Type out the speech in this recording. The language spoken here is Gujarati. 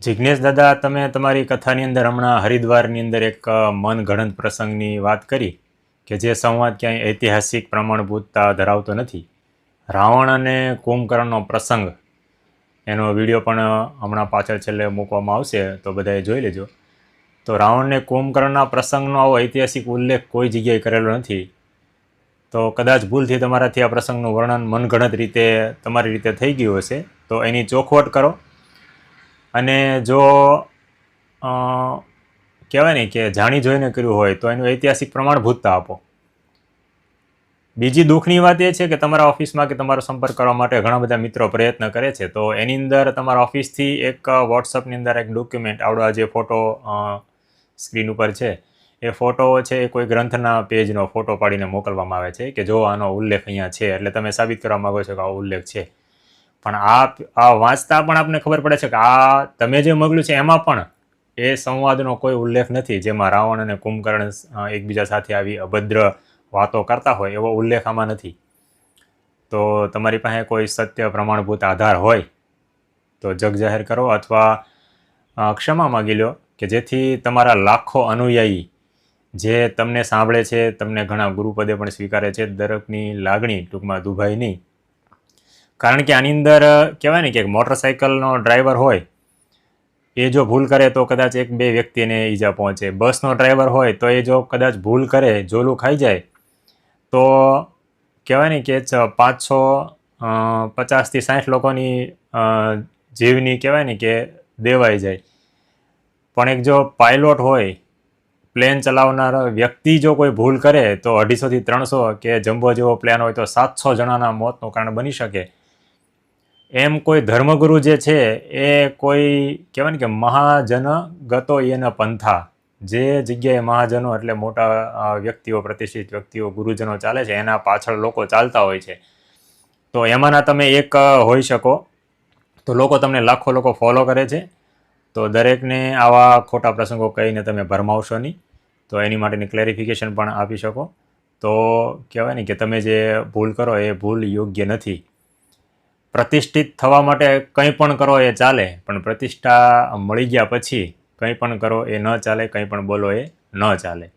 જિજ્ઞેશ દાદા, તમે તમારી કથાની અંદર હમણાં હરિદ્વારની અંદર એક મનગણત પ્રસંગની વાત કરી કે જે સંવાદ ક્યાંય ઐતિહાસિક પ્રમાણભૂતતા ધરાવતો નથી. રાવણ અને કુંભકર્ણનો પ્રસંગ, એનો વિડીયો પણ હમણાં પાછળ છેલ્લે મૂકવામાં આવશે, તો બધાએ જોઈ લેજો. તો રાવણને કુંભકર્ણના પ્રસંગનો આવો ઐતિહાસિક ઉલ્લેખ કોઈ જગ્યાએ કરેલો નથી. તો કદાચ ભૂલથી તમારાથી આ પ્રસંગનું વર્ણન મનગણત રીતે તમારી રીતે થઈ ગયું હશે, તો એની ચોખવટ કરો. અને જો કહેવાય ને કે જાણી જોઈને કર્યું હોય તો એનું ઐતિહાસિક પ્રમાણભૂતતા આપો. બીજી દુઃખની વાત એ છે કે તમારા ઓફિસમાં કે તમારો સંપર્ક કરવા માટે ઘણા બધા મિત્રો પ્રયત્ન કરે છે, તો એની અંદર તમારા ઓફિસથી એક વોટ્સઅપની અંદર એક ડોક્યુમેન્ટ, આવડો જે ફોટો સ્ક્રીન ઉપર છે, એ ફોટો છે એ કોઈ ગ્રંથના પેજનો ફોટો પાડીને મોકલવામાં આવે છે કે જો આનો ઉલ્લેખ અહીંયા છે, એટલે તમે સાબિત કરવા માગો છો કે આવો ઉલ્લેખ છે. પણ આ વાંચતા પણ આપને ખબર પડે છે કે આ તમે જે મોકલ્યું છે એમાં પણ એ સંવાદનો કોઈ ઉલ્લેખ નથી, જેમાં રાવણ અને કુંભકર્ણ એકબીજા સાથે આવી અભદ્ર વાતો કરતા હોય એવો ઉલ્લેખ આમાં નથી. તો તમારી પાસે કોઈ સત્ય પ્રમાણભૂત આધાર હોય તો જગ જાહેર કરો અથવા ક્ષમા માગી લો, કે જેથી તમારા લાખો અનુયાયી જે તમને સાંભળે છે, તમને ઘણા ગુરુપદે પણ સ્વીકારે છે, દરેકની લાગણી ટૂંકમાં દુભાઈ નહીં. કારણ કે આની અંદર કહેવાય ને કે મોટરસાઇકલનો ડ્રાઈવર હોય એ જો ભૂલ કરે તો કદાચ 1-2 વ્યક્તિને ઈજા પહોંચે. બસનો ડ્રાઈવર હોય તો એ જો કદાચ ભૂલ કરે, જોલું ખાઈ જાય, તો કહેવાય ને કે 50-60 લોકોની જીવની કહેવાય ને કે દેવાઈ જાય. પણ એક જો પાયલોટ હોય, પ્લેન ચલાવનાર વ્યક્તિ જો કોઈ ભૂલ કરે તો 250-300 કે જમ્બો જેવો પ્લેન હોય તો 700 જણાના મોતનું કારણ બની શકે. એમ કોઈ ધર્મગુરુ જે છે એ કોઈ કહેવાય ને કે મહાજન ગતો એના પંથા, જે જગ્યાએ મહાજનો એટલે મોટા વ્યક્તિઓ, પ્રતિષ્ઠિત વ્યક્તિઓ, ગુરુજનો ચાલે છે, એના પાછળ લોકો ચાલતા હોય છે. તો એમાંના તમે એક હોઈ શકો. તો લોકો તમને લાખો લોકો ફોલો કરે છે, તો દરેકને આવા ખોટા પ્રસંગો કહીને તમે ભરમાવશો નહીં. તો એની માટેની ક્લેરિફિકેશન પણ આપી શકો. તો કહેવાય ને કે તમે જે ભૂલ કરો એ ભૂલ યોગ્ય નથી. પ્રતિષ્ઠિત થવા માટે કંઈ પણ કરો એ ચાલે, પણ પ્રતિષ્ઠા મળી ગયા પછી કંઈ પણ કરો એ ન ચાલે, કંઈ પણ બોલો એ ન ચાલે.